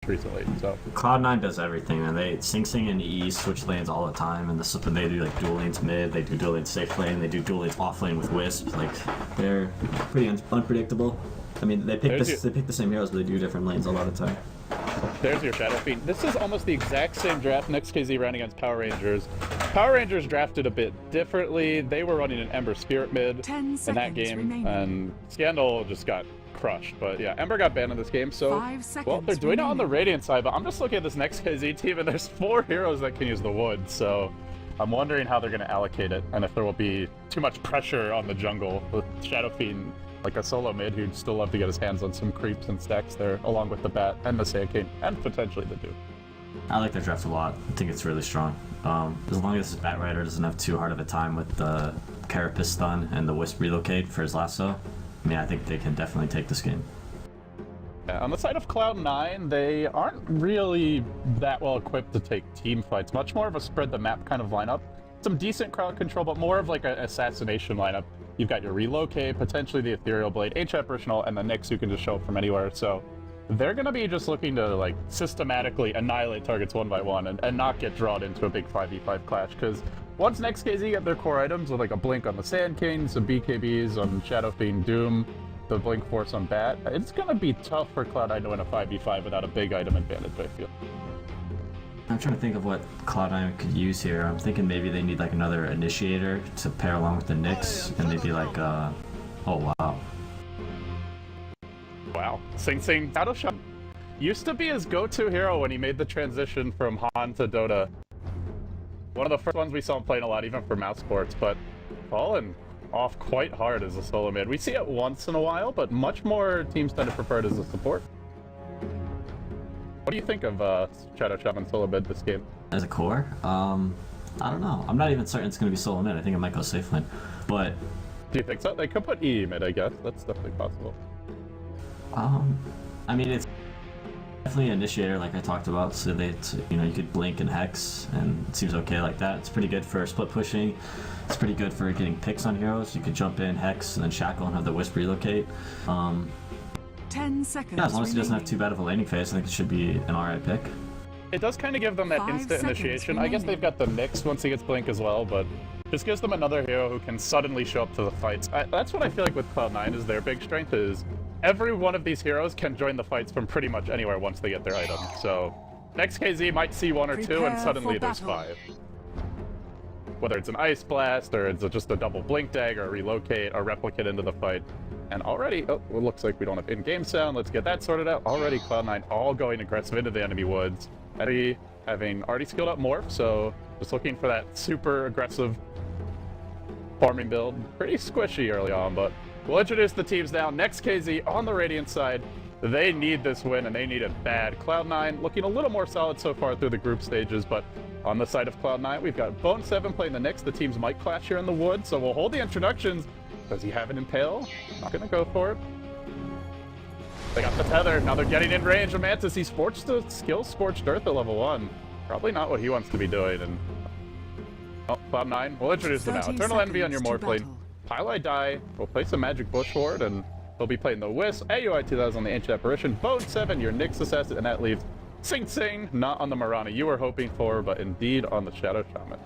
recently. So Cloud9 does everything, and they Sing Sing and E switch lanes all the time, and they do like dual lanes mid, they do dual lanes safe lane, they do dual lanes off lane with Wisp. Like they're pretty unpredictable. I mean, they pick the same heroes, but they do different lanes a lot of the time. There's your Shadow Fiend. This is almost the exact same draft Next.kz ran against Power Rangers. Power Rangers drafted a bit differently. They were running an Ember Spirit mid in that game, remaining. And Scandal just got crushed. But yeah, Ember got banned in this game, so well, they're doing it on the Radiant side, but I'm just looking at this Next.kz team, and there's 4 heroes that can use the wood, so I'm wondering how they're going to allocate it, and if there will be too much pressure on the jungle with Shadow Fiend, like a solo mid who'd still love to get his hands on some creeps and stacks there, along with the Bat and the Sand King, and potentially the Duke. I like their draft a lot. I think it's really strong. As long as this Bat Rider doesn't have too hard of a time with the Carapace stun and the Wisp relocate for his lasso, I mean, I think they can definitely take this game. Yeah, on the side of Cloud9, they aren't really that well equipped to take team fights. Much more of a spread the map kind of lineup. Some decent crowd control, but more of like an assassination lineup. You've got your relocate, potentially the Ethereal Blade, H-Apparitional, and the Nyx who can just show up from anywhere. So they're going to be just looking to like systematically annihilate targets one by one and not get drawn into a big 5v5 clash. Because once Next.kz get their core items with like a Blink on the Sand King, some BKBs on Shadow Fiend Doom, the Blink Force on Bat, it's going to be tough for Cloud9 to win a 5v5 without a big item advantage, I feel. I'm trying to think of what Cloud9 could use here. I'm thinking maybe they need like another initiator to pair along with the Nyx, and maybe like oh wow. Wow. Sing Sing out of shot. Used to be his go-to hero when he made the transition from Han to Dota. One of the first ones we saw him playing a lot, even for mouse sports, but fallen off quite hard as a solo mid. We see it once in a while, but much more teams tend to prefer it as a support. What do you think of Shadow Shaman solo mid this game? As a core? I don't know. I'm not even certain it's going to be solo mid. I think it might go safe lane. But do you think so? They could put E mid, I guess. That's definitely possible. I mean, it's definitely an initiator, like I talked about. So you could blink and hex, and it seems okay like that. It's pretty good for split pushing. It's pretty good for getting picks on heroes. You could jump in, hex, and then shackle and have the Wisp relocate. 10 seconds. Yeah, as long as he doesn't have too bad of a laning phase, I think it should be an alright pick. It does kind of give them that instant initiation. I guess they've got the Nyx once he gets Blink as well, but just gives them another hero who can suddenly show up to the fights. That's what I feel like with Cloud9 is their big strength is every one of these heroes can join the fights from pretty much anywhere once they get their item. So Next.kz might see 1 or 2 and suddenly there's 5. Whether it's an Ice Blast or it's just a double Blink Dagger, a Relocate, or Replicate into the fight. And already, oh, it looks like we don't have in-game sound. Let's get that sorted out. Already Cloud9 all going aggressive into the enemy woods. Eddie having already skilled up Morph, so just looking for that super aggressive farming build. Pretty squishy early on, but we'll introduce the teams now. Next.kz on the Radiant side. They need this win, and they need it bad. Cloud9 looking a little more solid so far through the group stages, but on the side of Cloud9, we've got Bone7 playing the Nyx. The teams might clash here in the wood, so we'll hold the introductions. Does he have an Impale? Not gonna go for it. They got the Tether. Now they're getting in range of Mantis. He sports the skill Scorched Earth at level 1. Probably not what he wants to be doing. And oh, Cloud9. We'll introduce them now. Eternal Envy on your Morph lane. Pylai Die. We'll play some Magic Bush Horde, and he'll be playing the Wisp. AUI 2000 on the Ancient Apparition. Bone7, your Nyx Assassin, and that leaves Sing Sing, not on the Mirana you were hoping for, but indeed on the Shadow Shaman.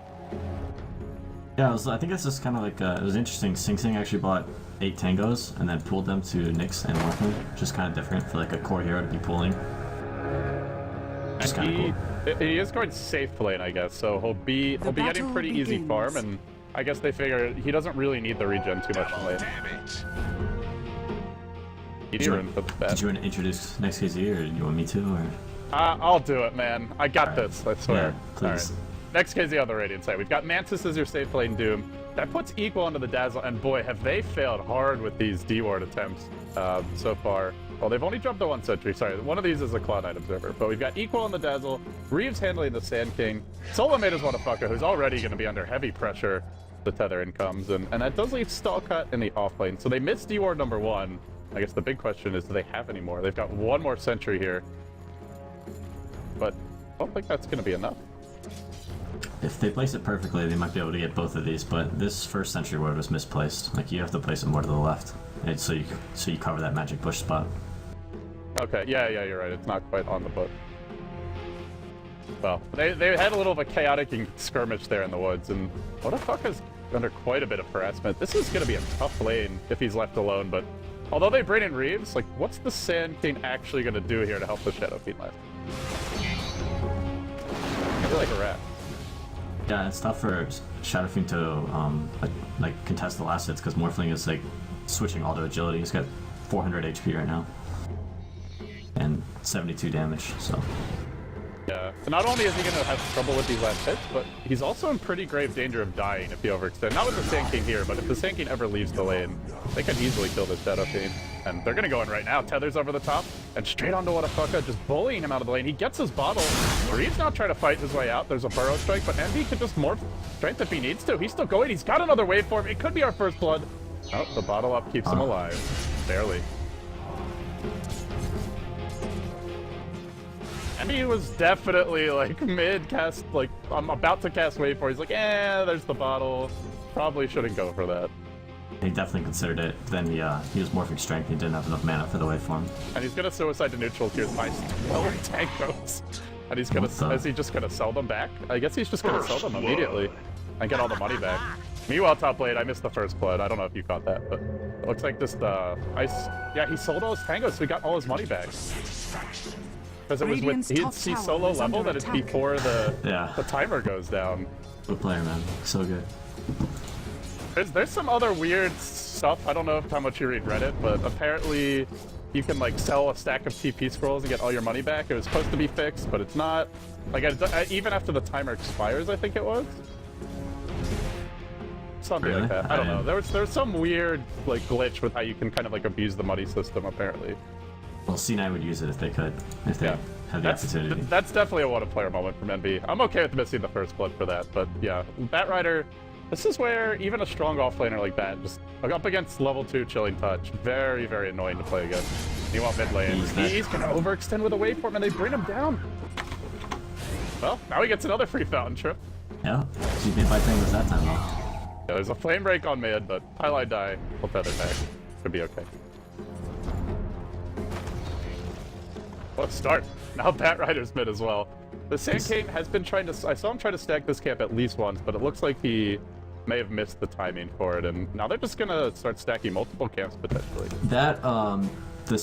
Yeah, I think it's just kind of like, it was interesting. Sing Sing actually bought 8 Tangos and then pooled them to Nyx and Morphin, which is kind of different for like a core hero to be pooling. Just kind of cool. He is going safe lane, I guess, so he'll be getting pretty easy farm, and I guess they figure he doesn't really need the regen too much in lane. Did you want to introduce Next.kz, or do you want me to, or? I'll do it, man. I got this, I swear. Yeah, please. Right. Next.kz on the Radiant side. We've got Mantis as your safe lane Doom. That puts equal onto the Dazzle, and boy, have they failed hard with these D-Ward attempts so far. Well, they've only dropped the 1 sentry, sorry. One of these is a Cloud9 Observer, but we've got equal on the Dazzle, Reeves handling the Sand King, Solo made his motherfucker, who's already going to be under heavy pressure. The Tether in comes, and that does leave Stall Cut in the off lane. So they missed D-Ward number 1. I guess the big question is, do they have any more? They've got 1 more sentry here, but I don't think that's going to be enough. If they place it perfectly, they might be able to get both of these, but this first sentry ward was misplaced. Like, you have to place it more to the left, and so you cover that magic bush spot. Okay, yeah, you're right. It's not quite on the book. Well, they had a little of a chaotic skirmish there in the woods, and Wodafaka's under quite a bit of harassment. This is going to be a tough lane if he's left alone, but although they bring in Reeves, like, what's the Sand King actually going to do here to help the Shadow Fiend left? I feel like a rat. Yeah, it's tough for Shadow Fiend to like contest the last hits because Morphling is like switching all to agility. He's got 400 HP right now and 72 damage. So yeah, so not only is he going to have trouble with these last hits, but he's also in pretty grave danger of dying if he overextends. Not with the Sand King here, but if the Sand King ever leaves the lane, they could easily kill this Shadow Fiend. And they're going to go in right now. Tethers over the top, and straight onto Wodafaka, just bullying him out of the lane. He gets his bottle. Reeves now trying to fight his way out. There's a Burrow Strike, but Envy could just morph strength if he needs to. He's still going. He's got another waveform. It could be our first blood. Oh, the bottle up keeps him alive. Barely. Envy was definitely like mid-cast, like, I'm about to cast waveform. He's like, there's the bottle. Probably shouldn't go for that. he definitely considered it. Then he was morphing strength. He didn't have enough mana for the waveform. And he's gonna suicide to neutral here by 12 tangos. And he's gonna, is he just gonna sell them back? I guess he's just gonna sell them immediately and get all the money back. Meanwhile, top lane, I missed the first blood. I don't know if you caught that, but it looks like just yeah, he sold all his tangos, so he got all his money back. Because it was with he's solo level that it's before the timer goes down. Good player, man. So good. There's some other weird stuff. I don't know how much you read Reddit, but apparently you can like sell a stack of TP scrolls and get all your money back. It was supposed to be fixed, but it's not. Like even after the timer expires, I think it was. Something like that. I don't know. There was some weird like glitch with how you can kind of like abuse the money system apparently. Well, C9 would use it if they could, if they had the opportunity. That's definitely a what a player moment from NB. I'm okay with missing the first blood for that, but yeah, Batrider. This is where even a strong offlaner like that, just up against level 2 Chilling Touch, very, very annoying to play against. You want mid lane. He's gonna overextend with a waveform and they bring him down. Well, now he gets another free fountain trip. Yeah, GP fight thing was that time though. Yeah, there's a flame break on mid, but highlight die will feather back. Could be okay. Let's start. Now Batrider's mid as well. The Sand King has been trying to. I saw him try to stack this camp at least once, but it looks like he may have missed the timing for it, and now they're just gonna start stacking multiple camps potentially. That the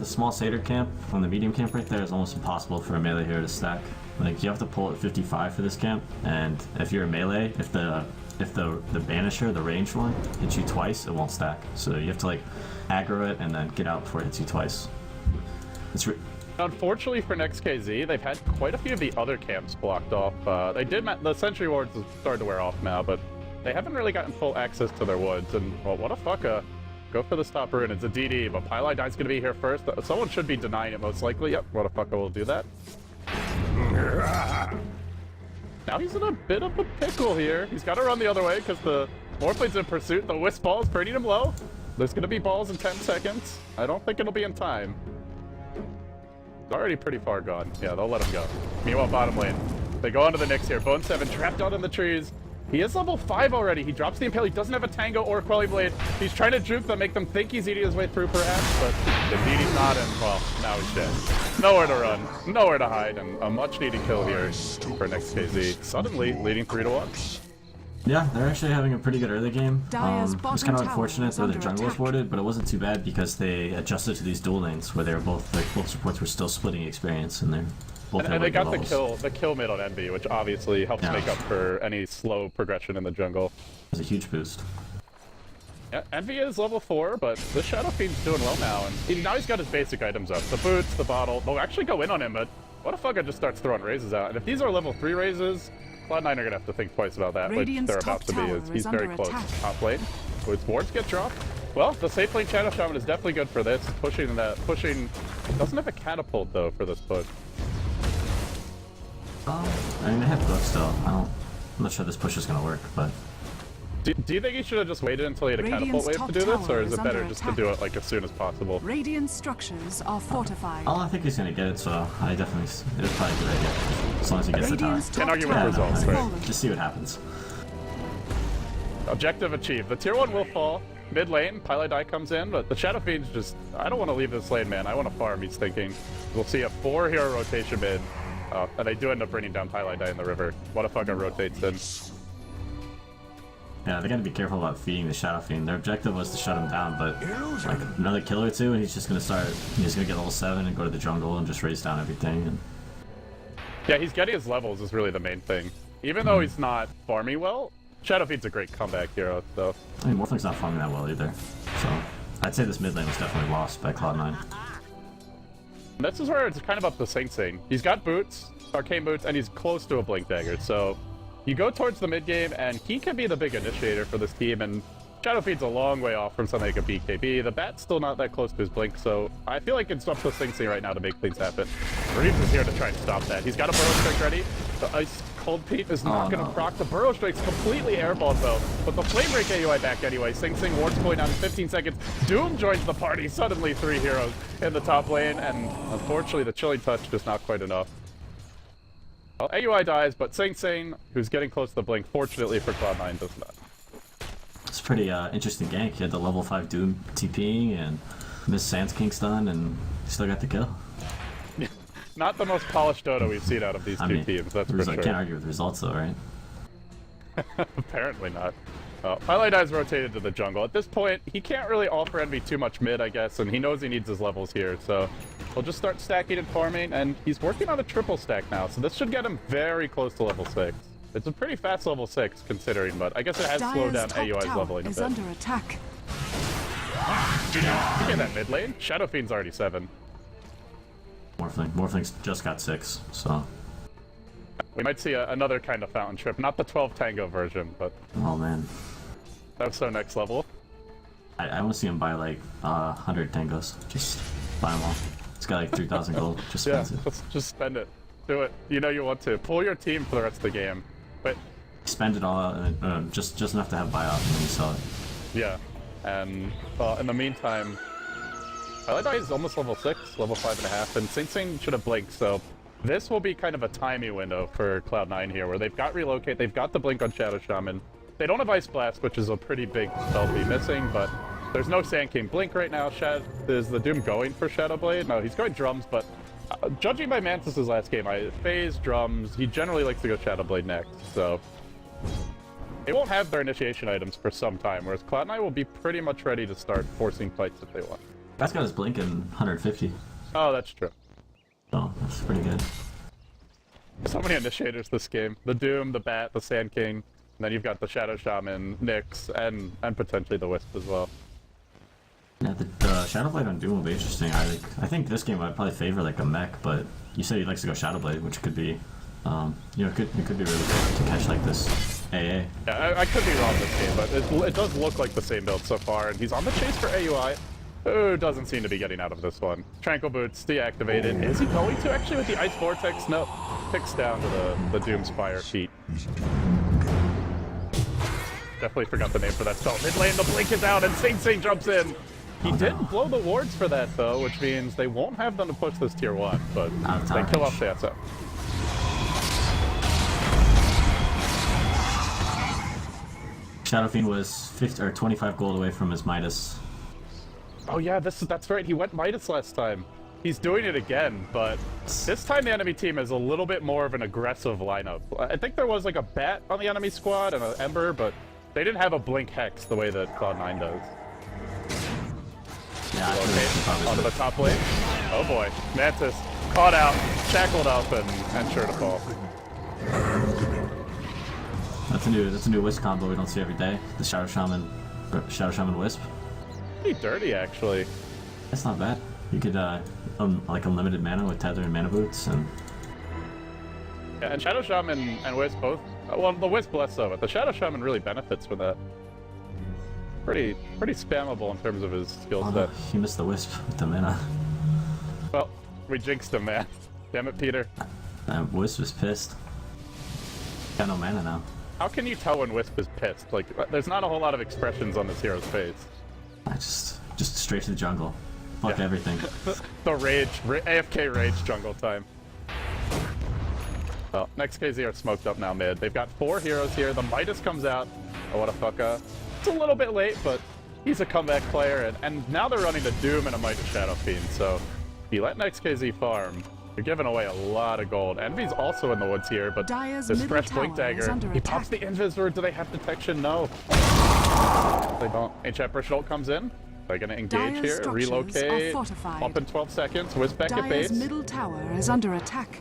small Satyr camp on the medium camp right there is almost impossible for a melee hero to stack. Like you have to pull at 55 for this camp, and if you're a melee, if the banisher, the ranged one, hits you twice, it won't stack. So you have to like aggro it and then get out before it hits you twice. Unfortunately for Next.kz, they've had quite a few of the other camps blocked off. The Sentry Wards have started to wear off now, but they haven't really gotten full access to their woods. And well, what a fucka. Go for the stop rune. It's a DD, but Pylai Dine's gonna be here first. Someone should be denying it most likely. Yep, what a fucka will do that. Now he's in a bit of a pickle here. He's got to run the other way because the Morphlane's in pursuit. The Wisp Ball is burning him low. There's gonna be balls in 10 seconds. I don't think it'll be in time. It's already pretty far gone. Yeah, they'll let him go. Meanwhile, bottom lane. They go onto the Nyx here. Bone 7 trapped out in the trees. He is level 5 already. He drops the Impale. He doesn't have a Tango or a Quelly Blade. He's trying to juke them, make them think he's eating his way through perhaps, but indeed he's not, and well, now he's dead. Nowhere to run, nowhere to hide, and a much needed kill here for Next.kz. Suddenly leading 3-1. Yeah, they're actually having a pretty good early game. It was kind of unfortunate that their jungle was warded, but it wasn't too bad because they adjusted to these dual lanes where they were both supports were still splitting experience, and they're both and they got the kill mid on Envy, which obviously helps make up for any slow progression in the jungle. It was a huge boost. Yeah, Envy is level 4, but the Shadow Fiend's doing well now, and now he's got his basic items up. The boots, the bottle, they'll actually go in on him, but what if Fucker just starts throwing raises out? And if these are level 3 raises, Cloud9 are gonna have to think twice about that, which they're about to be, as he's very close to top lane. With wards get dropped. Well, the safe lane Shadow Shaman is definitely good for this. Pushing, doesn't have a catapult though for this push. I mean, they have books still. I'm not sure this push is gonna work, but. Do you think he should have just waited until he had a catapult wave to do this, or is it better just to do it like as soon as possible? Radiant structures are fortified. Oh, I think he's gonna get it, so I definitely, it was probably a good idea. As long as he gets the tower. Can't argue with results, right? Just see what happens. Objective achieved. The tier 1 will fall. Mid lane, Pylai Die comes in, but the Shadow Fiend's just, I don't want to leave this lane, man. I want to farm, he's thinking. We'll see a 4 hero rotation mid. Oh, and they do end up bringing down Highlight Eye in the river. Motherfucker rotates in. Yeah, they gotta be careful about feeding the Shadow Fiend. Their objective was to shut him down, but like another kill or two, and he's just gonna start. He's gonna get level 7 and go to the jungle and just raise down everything. And... Yeah, he's getting his levels is really the main thing. Even though he's not farming well, Shadow Fiend's a great comeback hero, so. I mean, Morphling's not farming that well either. So I'd say this mid lane was definitely lost by Cloud9. And this is where it's kind of up to Sing Sing. He's got boots, arcane boots, and he's close to a Blink Dagger, so you go towards the mid game, and he can be the big initiator for this team, and Shadow Fiend's a long way off from something like a BKB. The Bat's still not that close to his Blink, so I feel like it's up to Sing Sing right now to make things happen. Reeves is here to try and stop that. He's got a Burrow Strike ready. The Ice Cold Peat is not going to proc. The Burrow Strike's completely airballed, though, but the Flame Break AUI back anyway. Sing Sing ward's pulling out in 15 seconds. Doom joins the party. Suddenly 3 heroes in the top lane, and unfortunately the Chilling Touch just not quite enough. Well, AUI dies, but Sing Sing, who's getting close to the Blink, fortunately for Cloud9, does not. It's a pretty interesting gank. He had the level 5 Doom TPing and missed Sands King stun, and still got the kill. Not the most polished Dota we've seen out of these two teams, that's for sure. Can't argue with results though, right? Apparently not. Highlight Eye's rotated to the jungle. At this point, he can't really offer Envy too much mid, I guess, and he knows he needs his levels here, so he'll just start stacking and farming, and he's working on a triple stack now, so this should get him very close to level 6. It's a pretty fast level 6, considering, but I guess it has slowed down AUI's leveling a bit. Under attack. You get that mid lane? Shadow Fiend's already 7. Morphling's just got 6, so... We might see another kind of fountain trip, not the 12 Tango version, but... Oh man. That's so next level. I want to see him buy like 100 tangos. Just buy them all. It's got like 3,000 gold. Just spend it. Just spend it. Do it. You know you want to. Pull your team for the rest of the game. But spend it all out, and just enough to have buyout and then you sell it. Yeah. And in the meantime, Highlight Eye is almost level 6, level 5.5, and Sing Sing should have blinked, so this will be kind of a timey window for Cloud9 here, where they've got Relocate, they've got the blink on Shadow Shaman. They don't have Ice Blast, which is a pretty big spell to be missing, but there's no Sand King blink right now. Is the Doom going for Shadow Blade? No, he's going Drums, but judging by Mantis's last game, Phase, Drums, he generally likes to go Shadow Blade next, so they won't have their initiation items for some time, whereas Cloud9 will be pretty much ready to start forcing fights if they want. That's got his blink in 150. Oh, that's true. Oh, that's pretty good. So many initiators this game. The Doom, the Bat, the Sand King, and then you've got the Shadow Shaman, Nyx, and potentially the Wisp as well. Yeah, the Shadow Blade on Doom will be interesting. I think this game I'd probably favor like a mech, but you said he likes to go Shadow Blade, which could be, you know, it could be really good to catch like this AA. Yeah, I could be wrong this game, but it does look like the same build so far, and he's on the chase for AUI. Who doesn't seem to be getting out of this one. Tranquil Boots deactivated. Is he going to actually with the Ice Vortex? No. Picks down to the Doom Spire feet. Definitely forgot the name for that spell. Mid lane, the blink is out, and Sing Sing jumps in. He did blow the wards for that, though, which means they won't have them to push this tier 1, but they kill off the SF. Shadow Fiend was 50 or 25 gold away from his Midas. Oh yeah, that's right. He went Midas last time. He's doing it again, but this time the enemy team is a little bit more of an aggressive lineup. I think there was like a Bat on the enemy squad and an Ember, but they didn't have a Blink Hex the way that Cloud9 does. Yeah, okay, onto the top lane. Oh boy, Mantis caught out, shackled up, and sure to fall. That's a new Wisp combo we don't see every day. The Shadow Shaman Wisp. Pretty dirty, actually. That's not bad. You could like unlimited mana with Tether and Mana Boots, and yeah, and Shadow Shaman and Wisp both. Well, the Wisp less so, but the Shadow Shaman really benefits from that. Pretty spammable in terms of his skill set. No, he missed the Wisp with the mana. Well, we jinxed him, man. Damn it, Peter. Wisp was pissed. Got no mana now. How can you tell when Wisp is pissed? Like, there's not a whole lot of expressions on this hero's face. I just straight to the jungle. Fuck everything. The rage, AFK rage jungle time. Well, Next.kz are smoked up now mid. They've got 4 heroes here. The Midas comes out. Oh, what a fucka. It's a little bit late, but he's a comeback player, and now they're running the Doom and a Midas Shadow Fiend, so if you let Next.kz farm, You're giving away a lot of gold. Envy's also in the woods here, but Dire's this middle fresh blink tower is dagger. under He pops the attack. invis, or do they have detection? No. They don't. Ancient Emperor Schultz comes in. They're gonna engage Dire's here, structures are relocate. fortified. Up in 12 seconds. Wisp back at Dire's base. middle tower is under attack.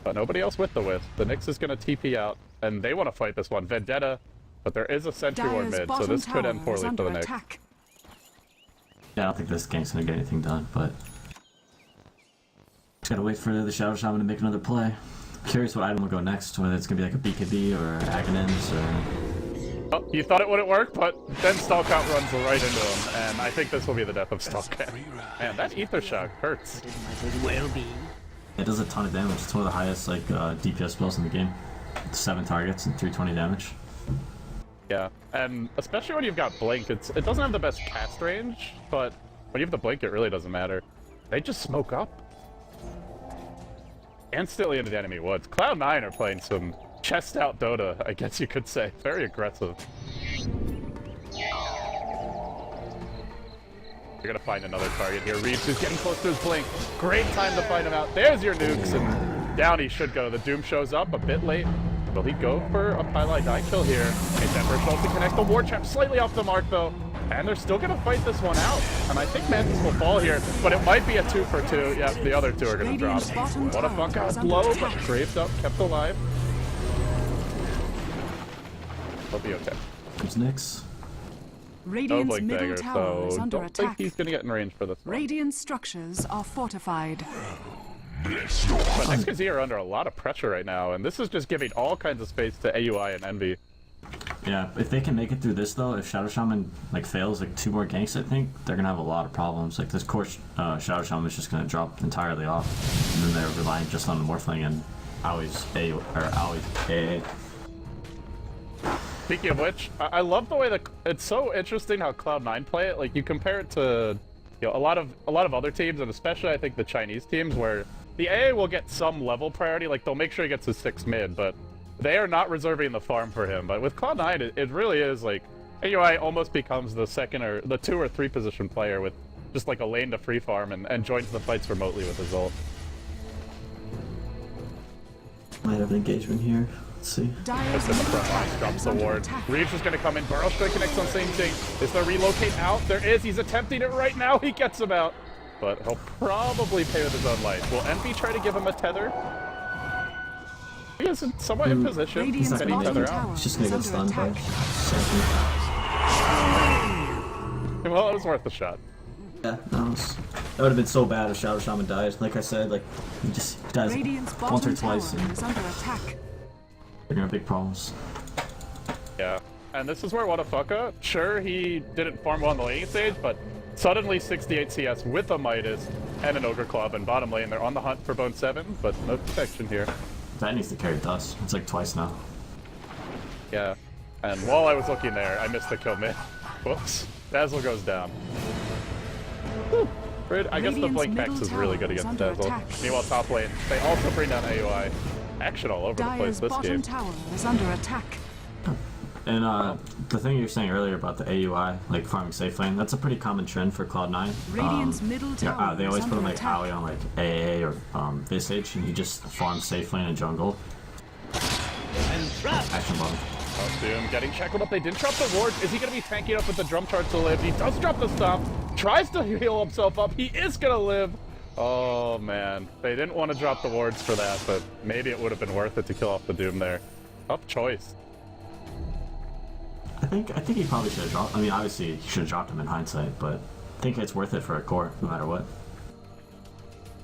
But nobody else with the Wisp. The Nyx is gonna TP out, and they want to fight this one. Vendetta, but there is a Sentry Ward Dire's mid, so bottom this could end tower is poorly for under the Nyx. attack. Yeah, I don't think this game's gonna get anything done, but just gotta wait for the Shadow Shaman to make another play. I'm curious what item will go next, whether it's gonna be like a BKB or Aghanims or... Oh, you thought it wouldn't work, but then Stalkout runs right into him, and I think this will be the death of Stalkout. Man, that Ether Shock hurts. It does a ton of damage. It's one of the highest like DPS spells in the game. 7 targets and 320 damage. Yeah, and especially when you've got Blink, it doesn't have the best cast range, but when you have the Blink, it really doesn't matter. They just smoke up. Instantly into the enemy woods. Cloud9 are playing some chest out Dota, I guess you could say. Very aggressive. You're gonna find another target here. Reeves is getting close to his Blink. Great time to find him out. There's your nukes, and down he should go. The Doom shows up a bit late. Will he go for a Pylai die kill here? It's Emperor Schultz to connect. The War Trap slightly off the mark, though. And they're still gonna fight this one out. And I think Mantis will fall here, but it might be a 2 for 2. Yeah, the other 2 are gonna drop. Radiant's bottom What a tower fuck out is under blow, but attack. Graved up, kept alive. He'll be okay. There's Nyx. No Radiant's Blink middle Dagger, tower is so under don't attack. think he's gonna get in range for this one. Radiant structures are fortified. But Next.kz are under a lot of pressure right now, and this is just giving all kinds of space to AUI and Envy. Yeah, if they can make it through this though, if Shadow Shaman like fails like 2 more ganks, I think they're gonna have a lot of problems. Like this core Shadow Shaman is just gonna drop entirely off, and then they're relying just on the Morphling and Aui's AA. Speaking of which, I love the way that it's so interesting how Cloud9 play it. Like you compare it to, you know, a lot of other teams, and especially I think the Chinese teams, where the AA will get some level priority. Like they'll make sure he gets his 6 mid, but they are not reserving the farm for him. But with Cloud9, it really is like AUI almost becomes the 2nd or the 2 or 3 position player with just like a lane to free farm and joins the fights remotely with his ult. Might have an engagement here. Let's see. Dire's Just in the middle front line, tower drops is the under ward. attack. Reeves is going to come in. Burrow Strike connects on same thing. Is there relocate out? There is. He's attempting it right now. He gets him out. But he'll probably pay with his own life. Will Envy try to give him a tether? He is somewhat in position. Radiant's not Can he gonna bottom tether tower out? He's just gonna is get under stunned by attack. something. Well, it was worth a shot. Yeah, that would have been so bad if Shadow Shaman dies. Like I said, like he dies Radiant's once or bottom tower twice, and is under attack. they're gonna have big problems. Yeah. And this is where Wadafucka, sure, he didn't farm well on the laning stage, but suddenly 68 CS with a Midas and an Ogre Club, and bottom lane, they're on the hunt for Bone 7, but no protection here. That needs to carry dust. It's like twice now. Yeah. And while I was looking there, I missed the kill mid. Whoops. Dazzle goes down. Whew. I guess the Radiant's Blink middle Hex is really tower good is against under Dazzle. attack. Meanwhile, top lane, they also bring down AUI. Action all over the place Dire's this bottom game. tower is under attack. And the thing you're saying earlier about the AUI, like farming safe lane, that's a pretty common trend for Cloud9. Radiant's middle tower they always is put him under like attack. Aoi on like AA or Visage, and he just farms safe lane and jungle. Action bomb. Oh, Doom getting shackled up. They didn't drop the ward. Is he going to be tanking up with the drum charge to live? He does drop the stop. Tries to heal himself up. He is going to live. Oh, man. They didn't want to drop the wards for that, but maybe it would have been worth it to kill off the Doom there. Tough choice. I think he probably should have dropped. I mean, obviously he should have dropped him in hindsight, but I think it's worth it for a core, no matter what.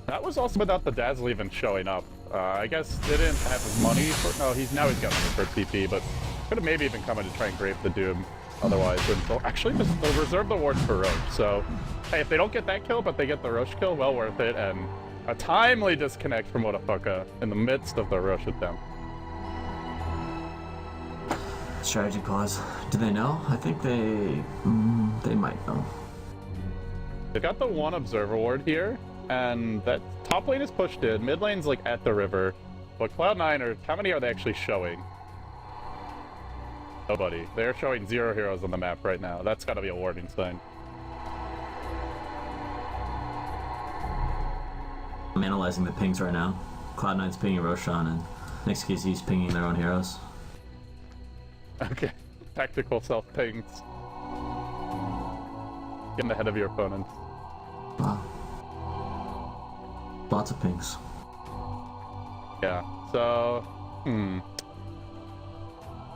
That was also without the Dazzle even showing up. I guess didn't have his money for... No, he's got money for TP, but could have maybe even come in to try and grave the Doom. Otherwise, they'll actually just they'll reserve the wards for Roche. So, hey, if they don't get that kill, but they get the Roche kill, well worth it. And a timely disconnect from Wadafucka in the midst of the Roche attempt. Strategy pause. Do they know? I think they might know. They've got the one Observer ward here, and that top lane is pushed in. Mid lane's like at the river. But Cloud9 are... How many are they actually showing? Nobody. They're showing 0 heroes on the map right now. That's gotta be a warning sign. I'm analyzing the pings right now. Cloud9's pinging Roshan, and Next.kz's pinging their own heroes. Okay. Tactical self-pings. Getting ahead of your opponents. Wow. Lots of pings. Yeah, so...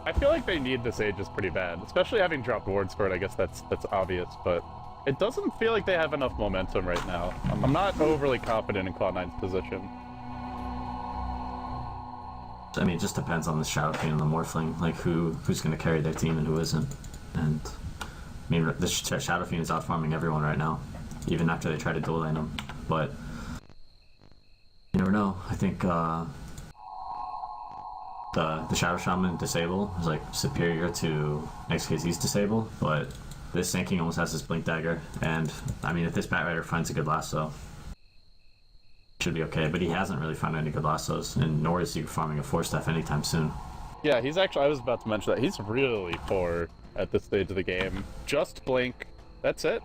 I feel like they need this Aegis pretty bad, especially having dropped wards for it. I guess that's obvious, but it doesn't feel like they have enough momentum right now. I'm not overly confident in Cloud9's position. I mean, it just depends on the Shadow Fiend and the Morphling, like who's going to carry their team and who isn't. And I mean, the Shadow Fiend is out farming everyone right now, even after they try to dual lane him. But you never know. I think the Shadow Shaman disable is like superior to Next.kz's disable, but this Sand almost has his Blink Dagger, and I mean, if this Bat Rider finds a good lasso, should be okay, but he hasn't really found any good lassos, and nor is he farming a 4-staff anytime soon. Yeah, he's actually, I was about to mention that, he's really poor at this stage of the game. Just Blink, that's it.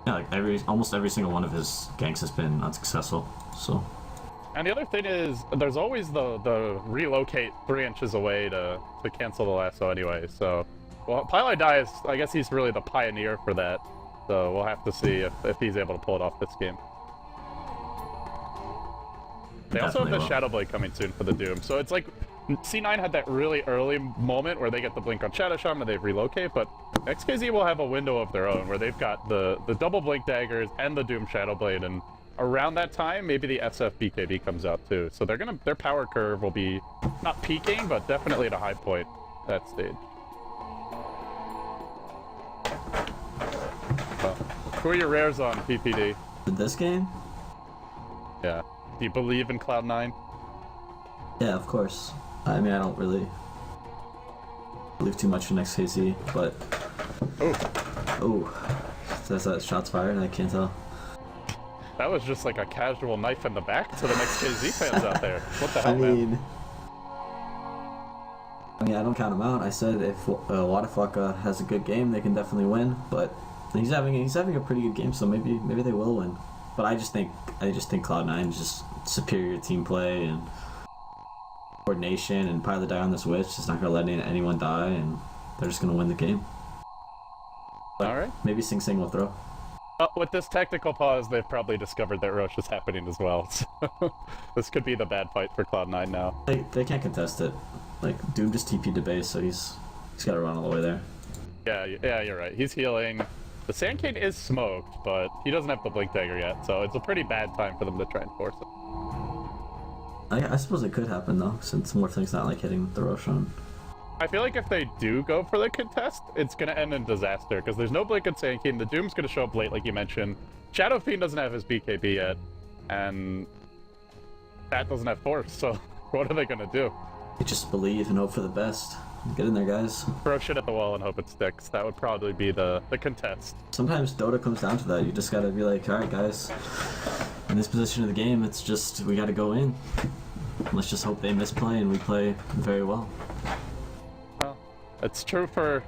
Yeah, like almost every single one of his ganks has been unsuccessful, so. And the other thing is, there's always the relocate 3 inches away to cancel the lasso anyway, so. Well, Pylai dies, I guess he's really the pioneer for that, so we'll have to see if he's able to pull it off this game. They also have the Shadow Blade coming soon for the Doom, so it's like C9 had that really early moment where they get the blink on Shadow Shaman and they relocate, but Next.kz will have a window of their own where they've got the double blink daggers and the Doom Shadow Blade, and around that time maybe the SF BKB comes out too. So their power curve will be not peaking, but definitely at a high point at that stage. Who are your rares on, PPD? In this game? Yeah. Do you believe in Cloud9? Yeah, of course. I mean, I don't really believe too much in Next.kz, but... Oh. That's that shots fired? I can't tell. That was just like a casual knife in the back to the Next.kz fans out there. What the hell, man? I mean, I don't count him out. I said if Wadaflaka has a good game, they can definitely win, but he's having a pretty good game, so maybe they will win. But I just think Cloud9 is just superior team play and coordination, and Pylai die on this witch is not gonna let anyone die, and they're just gonna win the game. But all right. Maybe Sing Sing will throw. With this tactical pause, they've probably discovered that Roche is happening as well. So this could be the bad fight for Cloud9 now. They can't contest it. Like Doom just TP'd to base, so he's got to run all the way there. Yeah, you're right. He's healing. The Sand King is smoked, but he doesn't have the Blink Dagger yet, so it's a pretty bad time for them to try and force it. I suppose it could happen though, since Morphling's not like hitting the Roshan. I feel like if they do go for the contest, it's gonna end in disaster, because there's no Blink on Sand King, the Doom's gonna show up late like you mentioned, Shadow Fiend doesn't have his BKB yet, and that doesn't have force, so what are they gonna do? You just believe and hope for the best. Get in there, guys. Throw shit at the wall and hope it sticks. That would probably be the contest. Sometimes Dota comes down to that. You just gotta be like, alright guys, in this position of the game, it's just, we gotta go in. Let's just hope they misplay and we play very well. Well, it's true for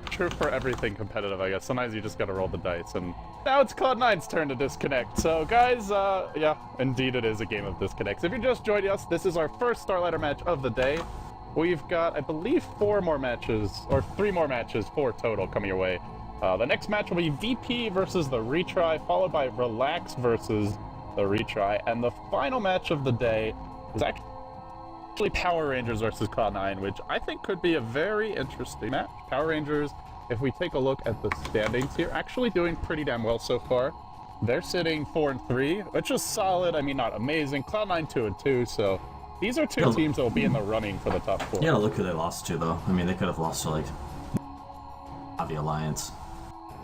everything competitive, I guess. Sometimes you just gotta roll the dice, and now it's Cloud9's turn to disconnect. So guys, yeah, indeed it is a game of disconnects. If you just joined us, this is our first StarLadder match of the day. We've got, I believe, 4 more matches, or 3 more matches, 4 total, coming your way. The next match will be VP versus the Retry, followed by Relax versus the Retry, and the final match of the day is actually Power Rangers versus Cloud9, which I think could be a very interesting match. Power Rangers, if we take a look at the standings here, actually doing pretty damn well so far. They're sitting 4-3, which is solid. I mean, not amazing. Cloud9 2-2, so these are 2 teams that will be in the running for the top 4. Yeah, look who they lost to, though. I mean, they could have lost to, like, the Alliance.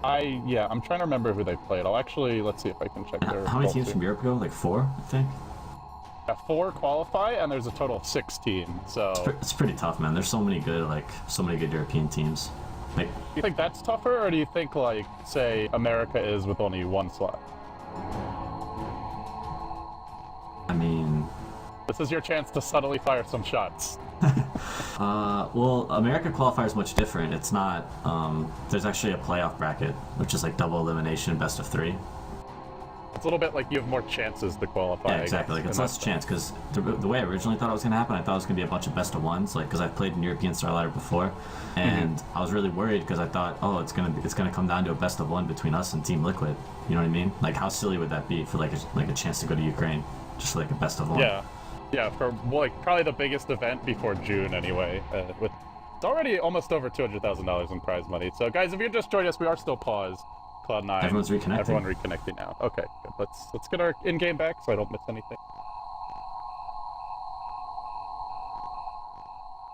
Yeah, I'm trying to remember who they played. I'll actually, let's see if I can check their... How many teams from Europe go? Like 4, I think? Yeah, 4 qualify, and there's a total of 16, so... It's pretty tough, man. There's so many good European teams. Like, do you think that's tougher, or do you think, like, say, America is with only 1 slot? I mean... This is your chance to subtly fire some shots. Well, America qualifier is much different. It's not, there's actually a playoff bracket, which is like double elimination, best of 3. It's a little bit like you have more chances to qualify. Yeah, exactly. Like, it's less chance, because the way I originally thought it was going to happen, I thought it was going to be a bunch of best of ones, like, because I've played in European StarLadder before, and I was really worried because I thought, oh, it's gonna come down to a best of one between us and Team Liquid. You know what I mean? Like, how silly would that be for like a chance to go to Ukraine, just like a best of one? Yeah, for like probably the biggest event before June anyway. With it's already almost over $200,000 in prize money. So guys, if you're just joining us, we are still paused. Cloud9. Everyone's reconnecting. Everyone reconnecting now. Okay, good. Let's get our in-game back so I don't miss anything.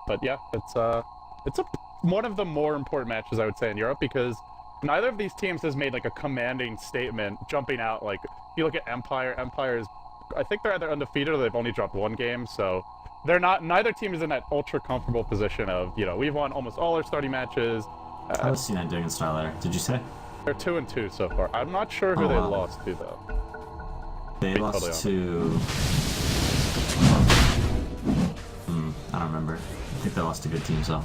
But yeah, it's one of the more important matches I would say in Europe, because neither of these teams has made like a commanding statement jumping out. Like if you look at Empire, I think they're either undefeated or they've only dropped one game, so they're not. Neither team is in that ultra comfortable position of, you know, we've won almost all our starting matches. How was C9 doing in StarLadder? Did you say? They're 2-2 so far. I'm not sure who they lost to though. They lost to. I don't remember. I think they lost to good teams though.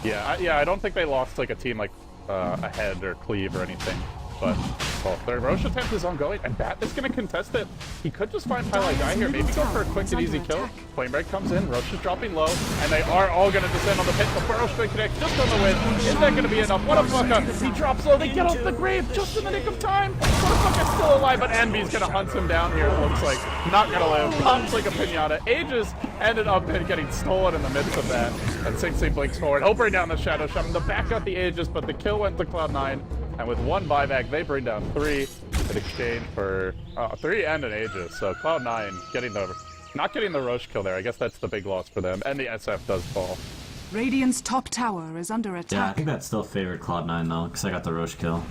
Yeah, I don't think they lost like a team like Ahead or Cleve or anything. But well, their Roche attempt is ongoing, and Bat is going to contest it. He could just find Pilot Guy here, maybe go for a quick and easy kill. Flame Break comes in, Roche is dropping low, and they are all going to descend on the pit before Roche can connect just on the win. Is that going to be enough? What a fuck up! He drops low, they get off the grave just in the nick of time. What a fuck is still alive, but Envy's going to hunt him down here, it looks like. Not going to live, pops like a pinata. Aegis ended up getting stolen in the midst of that, and Sing blinks forward. He'll bring down the Shadow Shot to back out the Aegis, but the kill went to Cloud9. And with one buyback, they bring down 3 in exchange for 3 and an Aegis. So Cloud9 not getting the Roche kill there. I guess that's the big loss for them. And the SF does fall. Radiant's top tower is under attack. Yeah, I think that still favored Cloud9 though, because I got the Roche kill.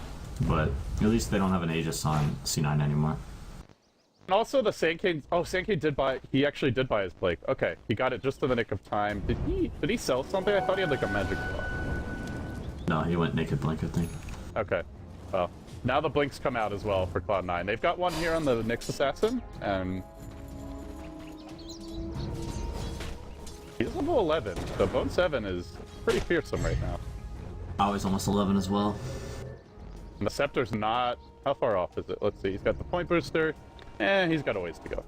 But at least they don't have an Aegis on C9 anymore. And also the Sankey. Oh, Sankey he actually did buy his Blake. Okay, he got it just in the nick of time. Did he sell something? I thought he had like a magic block. No, he went naked Blink, I think. Okay, well, now the blinks come out as well for Cloud9. They've got one here on the Nyx Assassin, and he's level 11. So Bone 7 is pretty fearsome right now. Oh, he's almost 11 as well. And the Scepter's not... How far off is it? Let's see. He's got the Point Booster, and he's got a ways to go.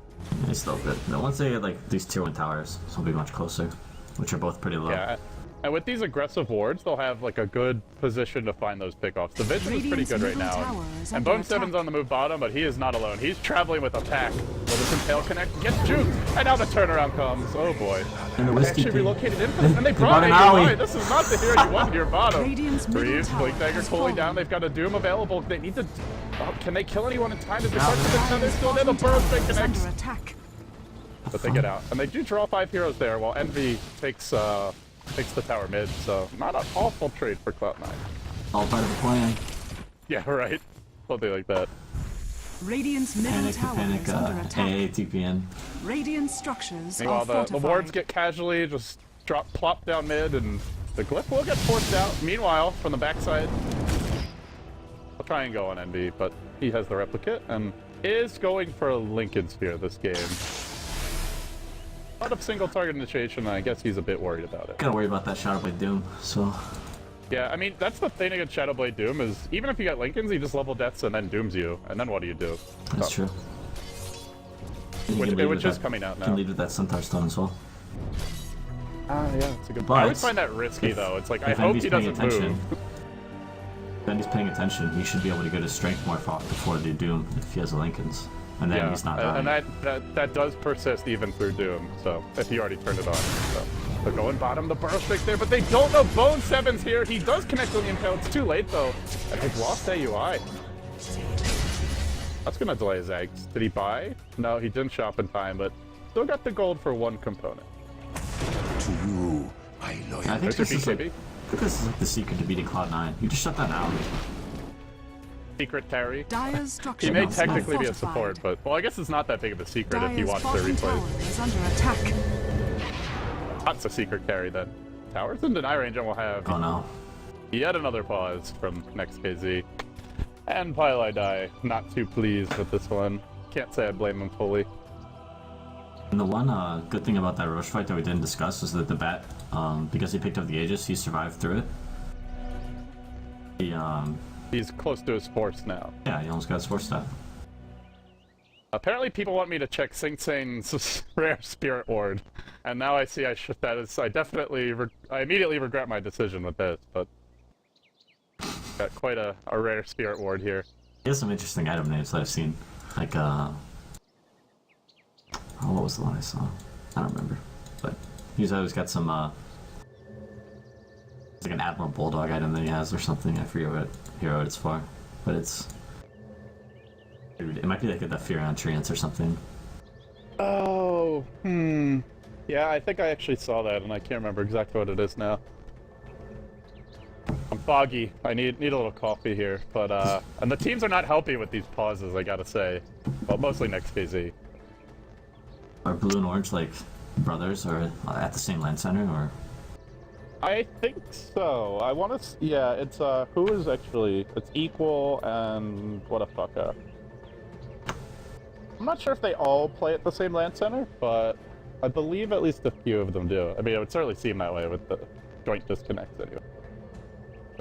He's still good. Now, once they get like these tier 1 towers, this will be much closer, which are both pretty low. Yeah. And with these aggressive wards, they'll have like a good position to find those pickoffs. The vision is pretty good right now. And Bone 7's on the move bottom, but he is not alone. He's traveling with a pack. Will this Impale connect? Gets juked! And now the turnaround comes. Oh boy. And they actually relocated Infinite, and they brought an AoE. This is not the hero you want in your bottom. Reeves, Blink Dagger cooling down. They've got a Doom available. They need to... Oh, can they kill anyone in time? Is the question? They're still there. The Burrow Spin connects. But they get out. And they do draw 5 heroes there, while Envy takes the tower mid, so not an awful trade for Cloud9. All part of the plan. Yeah, right. Something like that. Radiant's middle tower is under attack. AA, TPN. Radiant structures Meanwhile, are fortified. the wards get casually just plop down mid, and the glyph will get forced out. Meanwhile, from the backside, I'll try and go on Envy, but he has the replicate and is going for a Lincoln Sphere this game. A lot of single target initiation, and I guess he's a bit worried about it. Gotta worry about that Shadowblade Doom, so... Yeah, I mean, that's the thing against Shadowblade Doom, is even if you got Lincolns, he just level deaths and then dooms you, and then what do you do? That's true. Which is coming out now. You can lead with that Centaur Stone as well. Ah, yeah, that's a good point. But I always find that risky, though. It's like, I hope he doesn't move. If Envy's paying attention, he should be able to get his strength more before the Doom if he has the Lincolns. And then he's not dying. And that does persist even through Doom, so if he already turned it on. So they're going bottom, the Burrow Stick there, but they don't know Bone 7's here. He does connect on the Impale. It's too late, though. And they've lost AUI. That's gonna delay his eggs. Did he buy? No, he didn't shop in time, but still got the gold for one component. To you, my loyal. I think this is like the secret to beating Cloud9. You just shut that out. Secret carry. He may technically be a support, but well, I guess it's not that big of a secret if he wants to replace. Under attack. That's a secret carry then. Towers in deny range, and we'll have yet another pause from Next.kz. And Pilot Die, not too pleased with this one. Can't say I blame him fully. And the one good thing about that Roche fight that we didn't discuss is that the Bat, because he picked up the Aegis, he survived through it. He's close to his force now. Yeah, he almost got his force staff. Apparently people want me to check Sing Sing's rare spirit ward, and now I see I immediately regret my decision with this, but got quite a rare spirit ward here. He has some interesting item names that I've seen, like oh, what was the one I saw? I don't remember, but he's always got some it's like an Admiral Bulldog item that he has or something. I forget what hero it's for, but it might be like the Furion Treants or something. Oh, yeah, I think I actually saw that, and I can't remember exactly what it is now. I'm foggy. I need a little coffee here, but and the teams are not helping with these pauses, I gotta say. Well, mostly Next.kz. Are blue and orange like brothers, or at the same land center, or? I think so. I want to. Yeah, it's who is actually? It's equal and what a fucker. I'm not sure if they all play at the same land center, but I believe at least a few of them do. I mean, it would certainly seem that way with the joint disconnects anyway.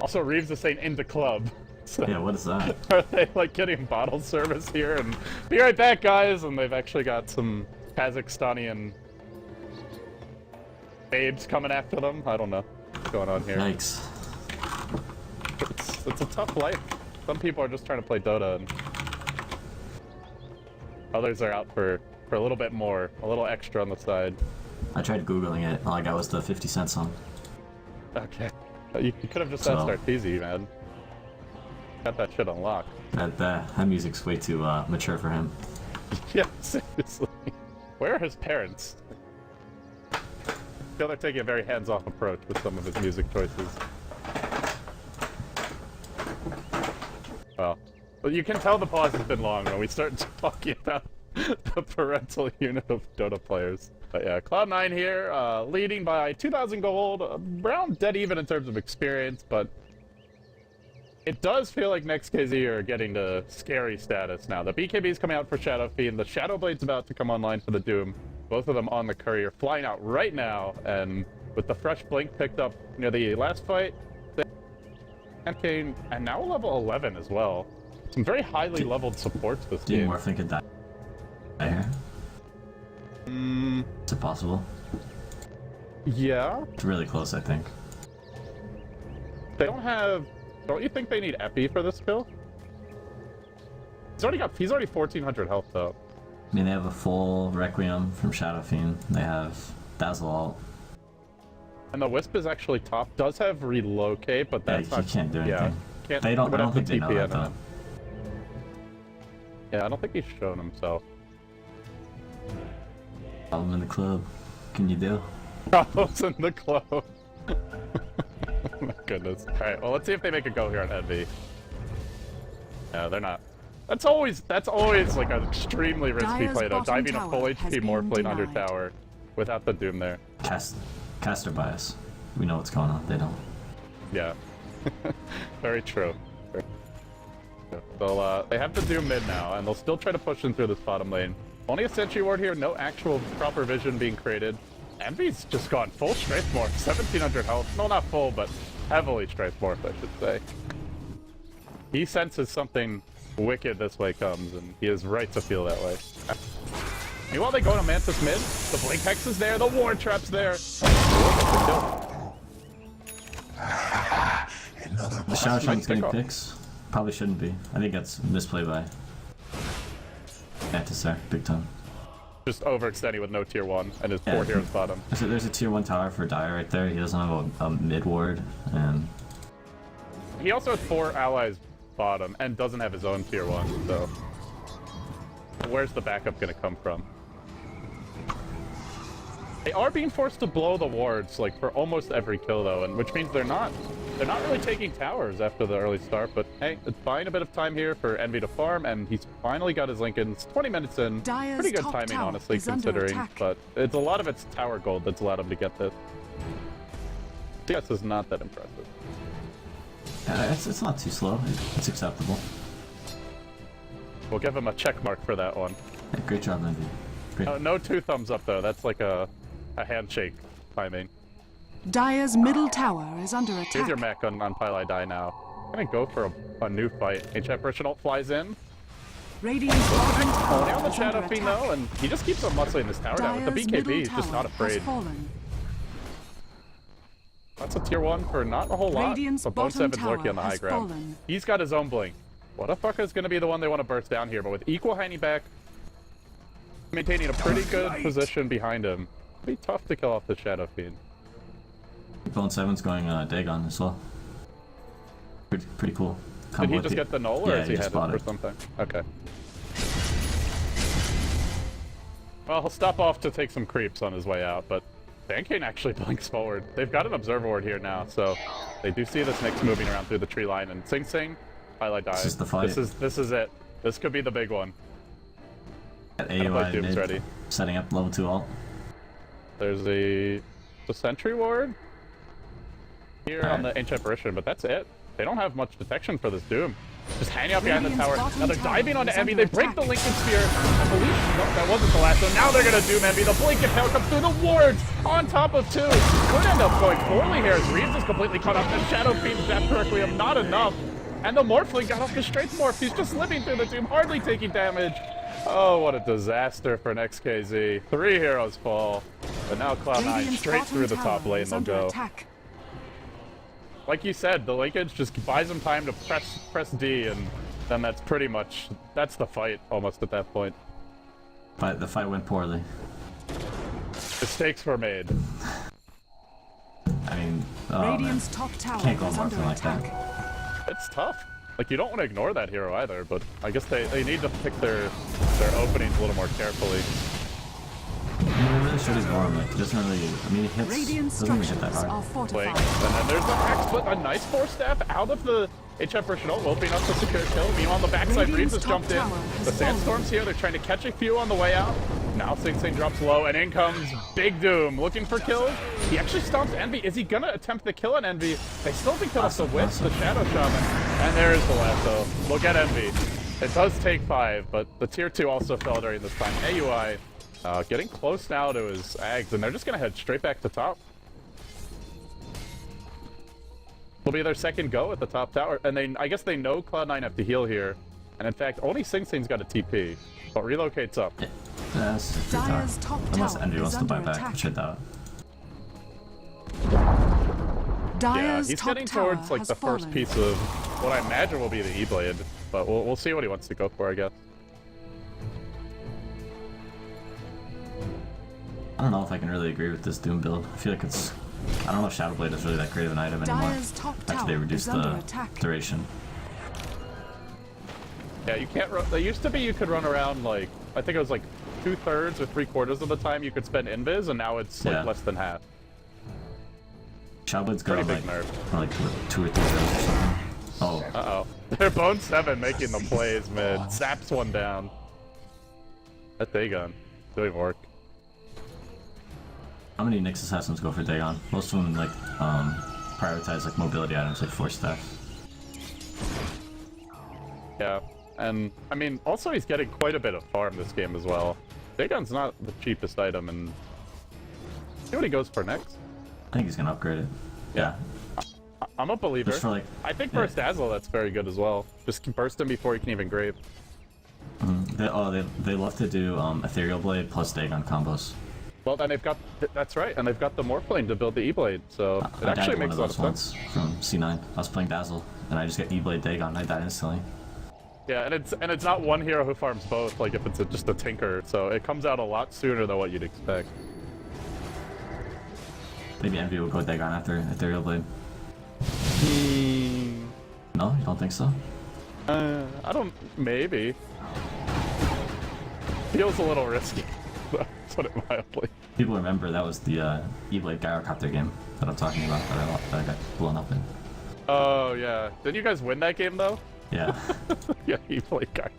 Also, Reeves is saying into club. So Yeah, what is that? are they like getting bottle service here? And be right back, guys. And they've actually got some Kazakhstanian babes coming after them. I don't know what's going on here. Yikes. It's a tough life. Some people are just trying to play Dota, and others are out for a little bit more, a little extra on the side. I tried Googling it. All I got was the 50 Cent song. Okay. You could have just said StarLadder, man. Got that shit unlocked. That music's way too mature for him. Yeah, seriously. Where are his parents? I feel they're taking a very hands-off approach with some of his music choices. Well, you can tell the pause has been long when we start talking about the parental unit of Dota players. But yeah, Cloud9 here, leading by 2,000 gold, around dead even in terms of experience, but it does feel like Next.kz are getting to scary status now. The BKB is coming out for Shadow Fiend, the Shadow Blade's about to come online for the Doom. Both of them on the Courier, flying out right now, and with the fresh Blink picked up near the last fight, and now level 11 as well. Some very highly leveled supports this Do you game. Morphin could die here? Is it possible? Yeah. It's really close, I think. They don't have... Don't you think they need Epi for this kill? He's already 1,400 health, though. I mean, they have a full Requiem from Shadow Fiend. They have Dazzle Ult. And the Wisp is actually top. Does have relocate, but that's Yeah, not... he can't do anything. Yeah, can't, I don't have think the they know TP that, in though. him. Yeah, I don't think he's shown himself. Problem in the club. Can you do? Problems in the club. Oh my goodness. Alright, well, let's see if they make a go here on Envy. Yeah, they're not. That's always like an extremely risky Dire's play, though. bottom Diving a tower full has HP been Morphling under denied. tower without the Doom there. Caster bias. We know what's going on. They don't. Yeah. Very true. So, they have the Doom mid now, and they'll still try to push in through this bottom lane. Only a Sentry Ward here, no actual proper vision being created. Envy's just gone full Strength Morph, 1,700 health. No, not full, but heavily Strength Morph, I should say. He senses something wicked this way comes, and he is right to feel that way. Meanwhile, they go to Mantis mid. The Blink Hex is there, the Ward Trap's there. The Shadow Fiend's getting pick off. picks. Probably shouldn't be. I think that's misplay by Mantis there, big time. Just overextending with no tier 1, and his Yeah. 4 heroes bottom. There's a tier 1 tower for Dire right there. He doesn't have a mid ward, and He also has 4 allies bottom, and doesn't have his own tier 1, so... Where's the backup gonna come from? They are being forced to blow the wards, like, for almost every kill, though, and which means they're not really taking towers after the early start, but hey, it's buying a bit of time here for Envy to farm, and he's finally got his Lincolns 20 minutes in. Dire's Pretty good top timing, tower honestly, is under considering, attack. but it's a lot of it's tower gold that's allowed him to get this. CS is not that impressive. it's not too slow. It's acceptable. We'll give him a check mark for that one. Yeah, great job, Envy. Great. No 2 thumbs up, though. That's like a handshake timing. Dire's middle tower is under Here's attack. your mech on Pile I Die now. I'm gonna go for a new fight. HF Ult flies in. Radiant's bottom tower Only on the is Shadow under Fiend attack. though, and he just keeps on muscling this tower down. With the Dire's BKB, middle he's just not tower afraid. has fallen. That's a tier 1 for not a whole lot. Radiant's But Bone bottom 7's lurking on the tower high has ground. fallen. He's got his own blink. Whatever is going to be the one they want to burst down here, but with equal Heiny back, maintaining a pretty good position behind him. It'll be tough to kill off the Shadow Fiend. Bone 7's going Dagon as well. Pretty cool. Did Combo he with just the- get the null, or Yeah, is he he just headed bought for it. something? Okay. Well, he'll stop off to take some creeps on his way out, but Bankane actually blinks forward. They've got an observer ward here now, so they do see this Nyx moving around through the tree line, and Sing Sing, highlight dive. This is the fight. This is it. This could be the big one. Got Fight AOI Doom's mid, ready. setting up level 2 ult. There's the sentry ward here on the Ancient Apparition, but that's it. They don't have much detection for this Doom. Just hanging out behind the Radiant's tower. bottom Now they're tower diving onto is Envy. under They break the attack. Lincoln Spear. I believe no, that wasn't the last one. Now they're gonna Doom Envy. The Blink Impale comes through the wards on top of 2. Could end up going poorly here as Reeves is completely cut off. The Shadow Fiend zapped correctly of not enough. And the Morphling got off the straight morph. He's just living through the Doom, hardly taking damage. Oh, what a disaster for Next.kz. 3 heroes fall. But now Cloud9 Radiant's straight bottom through the tower top lane is they'll under go. attack. Like you said, the linkage just buys them time to press D, and then that's pretty much, that's the fight almost at that point. But the fight went poorly. Mistakes were made. I mean, oh man. Radiant's top tower Can't go is under Morphling like attack. that. It's tough. Like, you don't want to ignore that hero either, but I guess they need to pick their openings a little more carefully. I mean, they really should ignore him. Like, he doesn't really. I mean, he hits. Radiant Doesn't even hit structures that are hard. fortified. And then there's the Hex, but a nice Force Staff out of the HF Personal, opening up the secure kill. Meanwhile, on the backside, Reeves has Radiant's jumped in. top tower has The Sandstorm's here. They're trying to catch a few on the way out. Now Sing Sing drops low, and in comes Big Doom, looking for kills. He actually stomps Envy. Is he gonna attempt the kill on Envy? They still haven't killed off the Wisp, the Shadow Shaman. And there's the lasso. Look at Envy. It does take 5, but the tier 2 also fell during this time. AUI getting close now to his Ags, and they're just gonna head straight back to top. Will be their second go at the top tower, and I guess they know Cloud9 have to heal here, and in fact, only Sing Sing's got a TP, but relocates up. Yeah, that's a free tower. Dire's top Unless tower Envy is wants to buy under back, attack. which I doubt. Yeah, Dire's he's top getting tower towards like has the first fallen. piece of what I imagine will be the E-Blade, but we'll see what he wants to go for, I guess. I don't know if I can really agree with this Doom build. I feel like it's. I don't know if Shadow Blade is really that great of an item anymore. Dire's top After tower they reduced is under the attack. duration. Yeah, you can't run. They used to be you could run around like, I think it was like 2/3 or 3/4 of the time you could spend invis, and now it's like Yeah. less than half. Shadow Blade's got Pretty like, big nerf. like 2 or 3 kills or something. Oh, Uh-oh. They're Bone 7 making the plays mid. Zaps one down. That Dagon. Doing work. how many Nyx assassins go for Dagon? Most of them like prioritize like mobility items like Force Staff. Yeah. And, I mean, also he's getting quite a bit of farm this game as well. Dagon's not the cheapest item, and see what he goes for next. I think he's gonna upgrade it. Yeah. I'm a believer. Just for like. I think yeah. for Dazzle, that's very good as well. Just burst him before he can even grave. They love to do Ethereal Blade plus Dagon combos. Well, then they've got, that's right, and they've got the Morphling to build the E-Blade, so it I actually died one makes of a lot those of sense. once from C9. I was playing Dazzle, and I just get E-Blade Dagon, and I died instantly. Yeah, and it's not one hero who farms both, like if it's just a Tinker, so it comes out a lot sooner than what you'd expect. Maybe Envy will go Dagon after Ethereal Blade. No, you don't think so? I don't, maybe. Feels a little risky. That's what it mildly. People remember that was the E-Blade Gyrocopter game that I'm talking about that I got blown up in. Oh, yeah. Did you guys win that game, though? Yeah. Yeah, you played Gyro.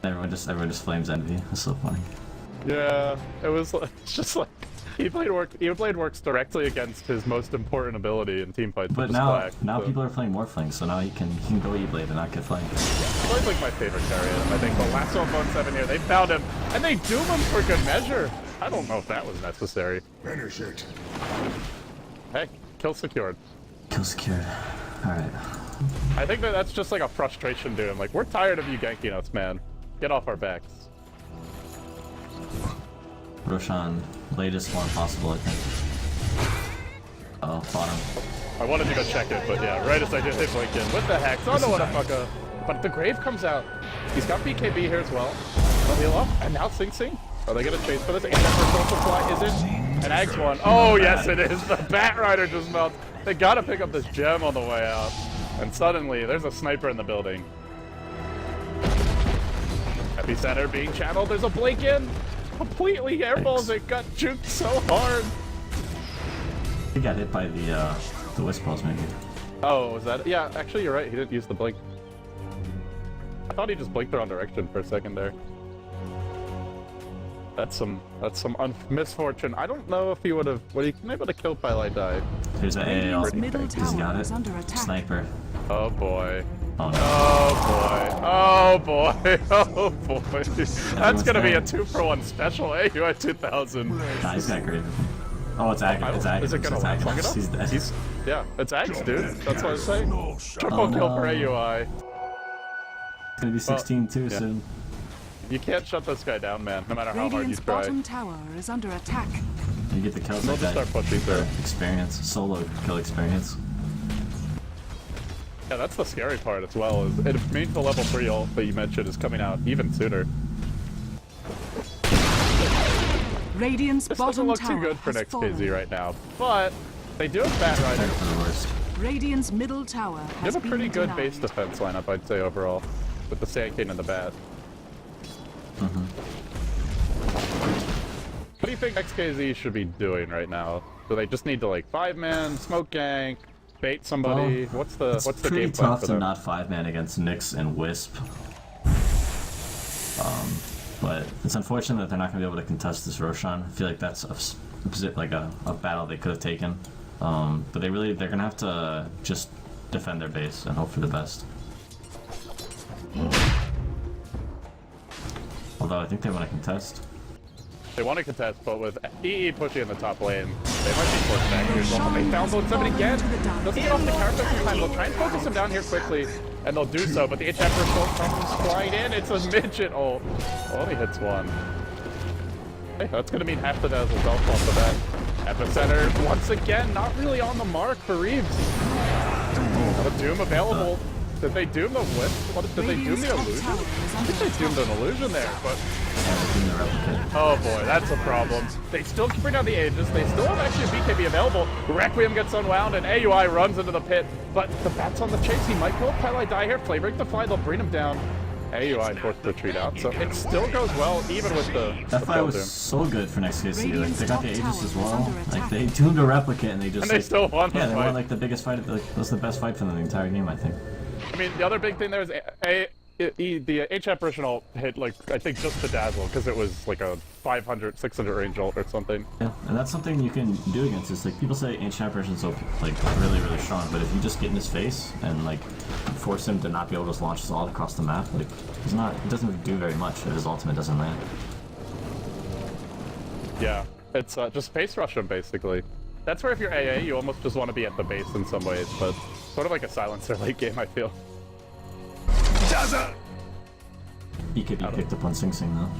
everyone just flames Envy. It's so funny. Yeah, it was it's just like E-Blade works directly against his most important ability in team fights. But which is now Black, so. people are playing Morphling, so now he can go E-Blade and not get flamed. Blade's like my favorite carry. I think the last one Bone 7 here, they found him, and they doom him for good measure. I don't know if that was necessary. Finish it. Hey, kill secured. Kill secured. Alright. I think that's just like a frustration doom. Like, we're tired of you ganking us, man. Get off our backs. Roshan, latest one possible, I think. Oh, bottom. I wanted to go check it, but yeah, right as I did hit blink in. What the heck? Oh no, what a fucker. But the Grave comes out. He's got BKB here as well. I'll heal up. And now Sing Sing. Are they gonna chase for this? And that first supply, is it? And Ag's one. Oh yes it is. The Bat Rider just melts. They gotta pick up this gem on the way out. And suddenly, there's a sniper in the building. Epicenter being channeled. There's a blink in. Completely airballs it. Got juked so hard. He got hit by the Wisp Pulse, maybe. Oh, was that it? Yeah, actually you're right. He didn't use the blink. I thought he just blinked the wrong direction for a second there. That's some misfortune. I don't know if he would have been able to kill Pilot Die. There's an AAL. Radiant's middle He's got tower it. is under attack. Sniper. Oh boy. Oh no. Oh boy. Oh boy. Oh boy. That's gonna be a 2-for-1 special AUI 2000. Nah, he's got great. Oh, it's Ag. It's Ag. Is it gonna last long enough? He's dead. Yeah, it's Ags, dude. That's what I was saying. Triple Oh, kill no. for AUI. It's gonna be 16 too yeah. soon. You can't shut this guy down, man, no matter how hard you Radiant's try. bottom tower is under attack. You get the kills They'll like just that. start pushing through. Experience, solo kill experience. Yeah, that's the scary part as well. Is it means the level 3 ult that you mentioned is coming out even sooner. Radiant's This bottom doesn't look tower too good for has fallen. Next.kz right now, but they do have Bat Rider. For the worst. Radiant's middle tower They has have a pretty been good denied. base defense lineup, I'd say, overall, with the Sand King and the Bat. What do you think Next.kz should be doing right now? Do they just need to, like, 5-man, smoke gank, bait somebody? Well, what's the It's game pretty plan tough for to them? not 5-man against Nyx and Wisp. But it's unfortunate that they're not going to be able to contest this Roshan. I feel like that's a battle they could have taken. But they're going to have to just defend their base and hope for the best. Although I think they want to contest. They want to contest, but with EE pushing in the top lane, they might be forced back here as well. But they found Lord 7 again. Doesn't get off the carapace in time. They'll try and focus him down here quickly, and they'll do so. But the HF ult comes flying in. It's a midget ult. Only hits one. Hey, that's going to mean half the Dazzle's ult off the bat. Epicenter, once again, not really on the mark for Reeves. The Doom available. Did they doom the Wisp? What, did they doom the illusion? I think they doomed an illusion there, but... Oh boy, that's a problem. They still can bring down the Aegis. They still have actually a BKB available. Requiem gets unwound and AUI runs into the pit. But the Bat's on the chase. He might kill Pilot Die here. Flavor the fly. They'll bring him down. AUI forced to retreat out. So it still goes well, even with the That fight was doom. so good for Next.kz. Like, they got the Radiant's Aegis top as tower is well. under Like, attack. they doomed a replicant and they just... And they like, still won the Yeah, they fight. won like the biggest fight. Like, that was the best fight for them the entire game, I think. I mean, the other big thing there is the HF original hit, like, I think just the Dazzle, because it was like a 500, 600 range ult or something. Yeah, and that's something you can do against this. Like, people say ancient apparition's so like really, really strong, but if you just get in his face and like force him to not be able to just launch his ult across the map, like he doesn't do very much if his ultimate doesn't land. Yeah, it's just face rush him, basically. That's where if you're AA, you almost just want to be at the base in some ways, but sort of like a silencer late game, I feel. He could be picked up on Sing Sing though.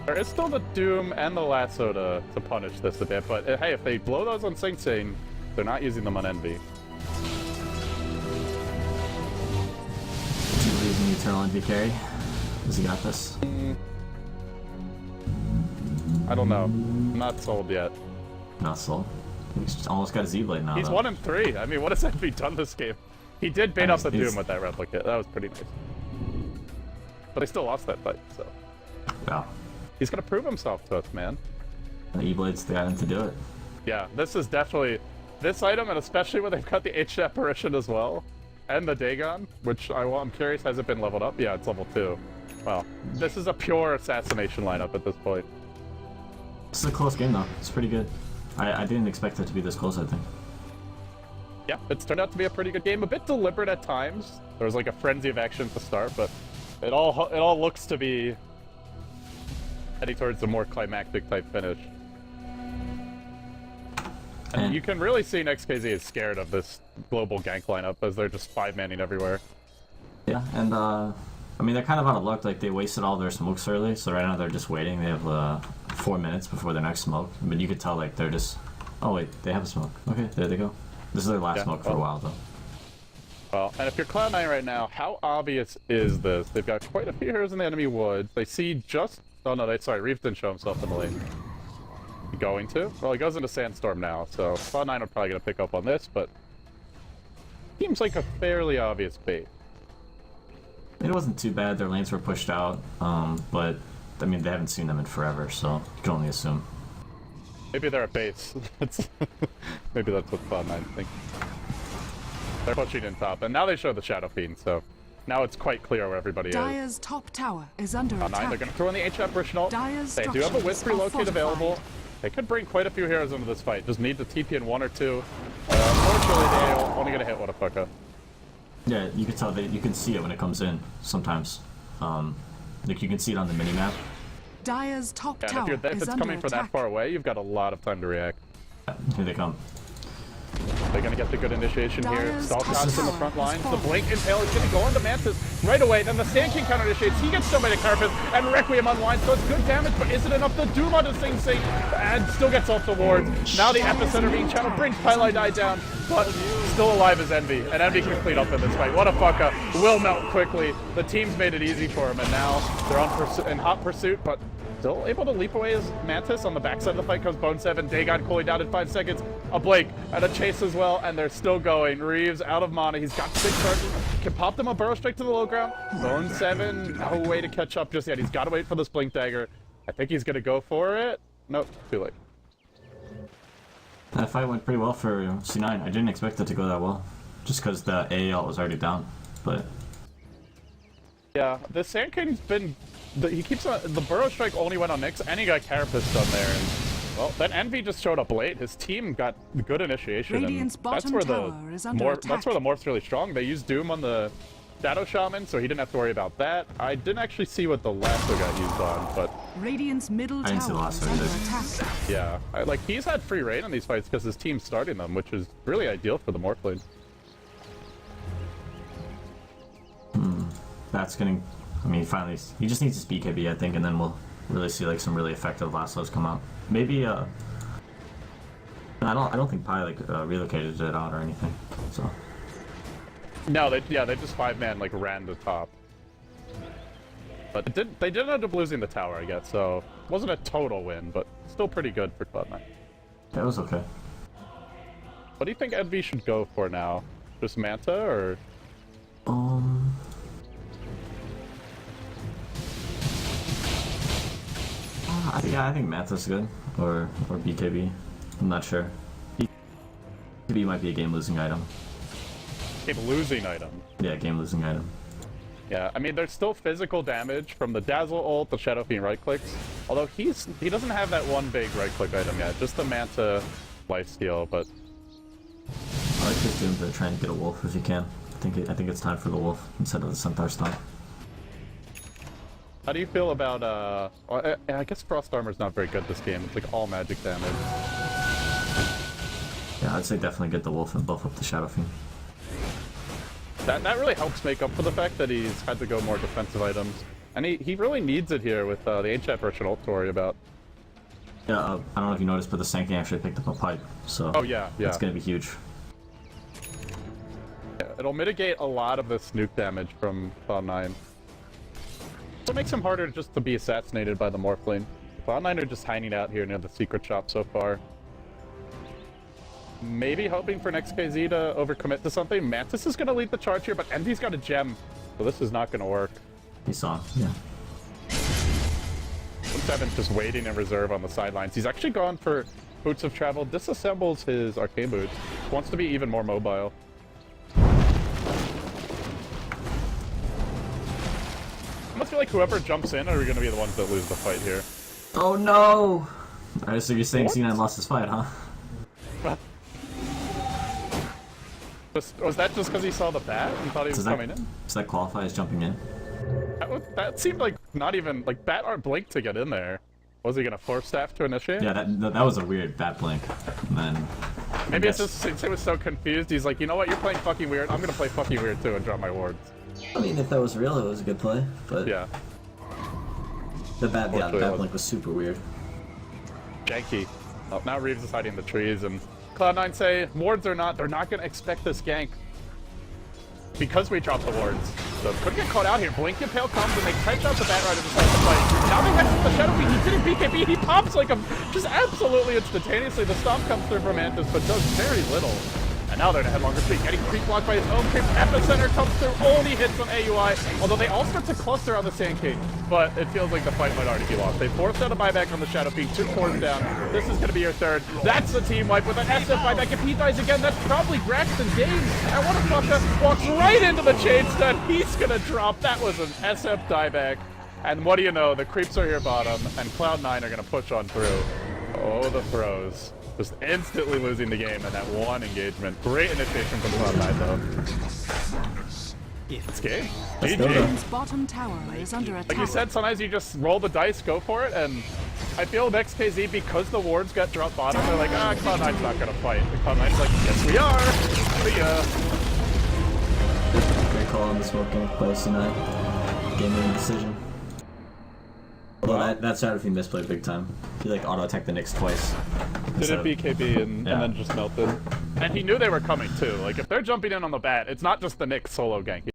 There is still the Doom and the Lasso to punish this a bit, but hey, if they blow those on Sing Sing, they're not using them on Envy. Do you believe in the Eternal Envy carry? Has he got this? I don't know. I'm not sold yet. Not sold. He's almost got a Z-Blade now. He's though. 1 and 3. I mean, what has Envy done this game? He did bait off the Doom with that replicate. That was pretty nice. But they still lost that fight, so... Yeah. He's gonna prove himself to us, man. The E-Blade's got him to do it. Yeah, this is definitely... This item, and especially when they've got the H Apparition as well, and the Dagon, which I'm curious, has it been leveled up? Yeah, it's level 2. Well, this is a pure assassination lineup at this point. This is a close game though. It's pretty good. I didn't expect it to be this close, I think. Yeah, it's turned out to be a pretty good game. A bit deliberate at times. There was like a frenzy of action to start, but it all looks to be heading towards a more climactic type finish. And you can really see Next.kz is scared of this global gank lineup as they're just 5-manning everywhere. Yeah, and I mean, they're kind of out of luck. Like, they wasted all their smokes early, so right now they're just waiting. They have 4 minutes before their next smoke. But you could tell, like, they're just... Oh, wait, they have a smoke. Okay, there they go. This is their last smoke for a while, though. Well, and if you're Cloud9 right now, how obvious is this? They've got quite a few heroes in the enemy woods. They see just... Oh, no, sorry, Reeves didn't show himself in the lane. Going to? Well, he goes into Sandstorm now, so Cloud9 are probably going to pick up on this, but... Seems like a fairly obvious bait. It wasn't too bad. Their lanes were pushed out, but, I mean, they haven't seen them in forever, so you can only assume. Maybe they're at base. Maybe that's what Cloud9 think. They're pushing in top, and now they show the Shadow Fiend, so now it's quite clear where everybody is. Dire's top tower is under attack. They're going to throw in the HF Ritual. Dire's They do have a Wisp structures are relocate available. fortified. They could bring quite a few heroes into this fight. Just need to TP in 1 or 2. Unfortunately, they're only going to hit Whatafaka. Yeah, you can tell that you can see it when it comes in sometimes. Like you can see it on the minimap. Dire's top Yeah, tower if is it's under coming from that attack. far away, you've got a lot of time to react. Here they come. They're going to get the good initiation here. Dire's Stalkshot's in the tower front is lines. The falling. Blink Impale is going to go onto Mantis right away. Then the Sand King counter initiates. He gets stung by the Carapace, and Requiem unwinds, so it's good damage, but is it enough to doom onto Sing Sing? And still gets off the wards. Now the epicenter being channeled brings Pylai Die down, but still alive is Envy. And Envy can clean up in this fight. Whatafaka will melt quickly. The team's made it easy for him, and now they're in hot pursuit, but still able to leap away as Mantis. On the backside of the fight comes Bone 7. Dagon cooling down in 5 seconds. A Blake and a chase as well, and they're still going. Reeves out of mana. He's got 6 charges. Can pop them a burrow strike to the low ground. Bone 7, no way to catch up just yet. He's got to wait for this Blink Dagger. I think he's going to go for it. Nope, too late. That fight went pretty well for C9. I didn't expect it to go that well, just because the AAL was already down. But Yeah, the Sand King's been... he keeps on... The burrow strike only went on Nyx, and he got Carapace done there. And, well, then Envy just showed up late. His team got good initiation. Radiant's And that's bottom where tower is under attack. that's where the Morph's really strong. They used Doom on the Shadow Shaman, so he didn't have to worry about that. I didn't actually see what the Lasso got used on, but Radiant's middle I didn't see the tower last is one under either. attack. yeah. Like, he's had free reign in these fights because his team's starting them, which is really ideal for the Morph lane. that's getting. I mean, finally, he just needs his BKB, I think, and then we'll really see like some really effective lassos come out. Maybe I don't think Pi like relocated it out or anything. So No, they just 5-man like ran the top. But they did end up losing the tower, I guess, so it wasn't a total win, but still pretty good for Cloud9. that was okay. What do you think Envy should go for now? Just Manta, or...? Yeah, I think Manta's good, or BKB. I'm not sure. BKB might be a game-losing item. Losing item. Yeah, game-losing item. Yeah, I mean, there's still physical damage from the Dazzle ult, the Shadow Fiend right-clicks. Although he doesn't have that one big right-click item yet, just the Manta lifesteal, but... I like this Doom to try and get a wolf if you can. I think it's time for the wolf instead of the Centaur stun. How do you feel about, well, I guess Frost Armor's not very good this game. It's like all magic damage. Yeah, I'd say definitely get the wolf and buff up the Shadow Fiend. That really helps make up for the fact that he's had to go more defensive items. And he really needs it here with the HF version ult to worry about. Yeah, I don't know if you noticed, but the Sand King actually picked up a pipe, so Oh yeah, yeah. it's gonna be huge. Yeah, it'll mitigate a lot of this nuke damage from Cloud9. So it makes him harder just to be assassinated by the Morph lane. Cloud9 are just hiding out here near the secret shop so far. Maybe hoping for Next.kz to overcommit to something. Mantis is going to lead the charge here, but Envy's got a gem, so this is not going to work. He saw, yeah. 1-7 just waiting in reserve on the sidelines. He's actually gone for Boots of Travel, disassembles his Arcane Boots, wants to be even more mobile. I almost feel like whoever jumps in are going to be the ones that lose the fight here. Oh no! Alright, so you're saying What? C9 lost his fight, huh? Was that just because he saw the bat and thought he was coming in? Does that qualify as jumping in? That seemed like not even, like, bat aren't blink to get in there. Was he gonna force staff to initiate? Yeah, that was a weird bat blink. And then Maybe it's just since he was so confused, he's like, you know what, you're playing fucking weird, I'm gonna play fucking weird too and drop my wards. I mean, if that was real, it was a good play, but Yeah. the bat Unfortunately, blink was super weird. Janky. Oh, now Reeves is hiding in the trees, and Cloud9 say wards or not, they're not going to expect this gank because we dropped the wards. So could get caught out here. Blink Impale comes and they catch out the Bat Rider to start the fight. Now they head to the Shadow Beat. He didn't BKB. He pops like a just absolutely instantaneously. The stomp comes through from Mantis, but does very little. And now they're in a headlong retreat, getting creep blocked by his own creep. Epicenter comes through, only hits on AUI, although they all start to cluster on the Sand King. But it feels like the fight might already be lost. They forced out a buyback on the Shadow Peak, 2 cores down. This is going to be your third. That's the team wipe with an SF buyback. If he dies again, that's probably Braxton Dames. And what a fucker walks right into the chain stun. He's going to drop. That was an SF dieback. And what do you know? The creeps are here bottom, and Cloud9 are going to push on through. Oh, the throws. Just instantly losing the game in that one engagement. Great initiation from Cloud9, though. It's game. Let's go, GG. Dire's bottom tower is under attack. Like you said, sometimes you just roll the dice, go for it, and I feel Next.kz, because the wards got dropped bottom, they're like, ah, Cloud9's not gonna fight. And Cloud9's like, yes we are! See ya! Great call on the smoking place in that game-winning decision. Although that Shadow Fiend misplayed big time. He like auto-attacked the Nyx twice. Did it BKB and then just melted. And he knew they were coming too. Like, if they're jumping in on the bat, it's not just the Nyx solo gank.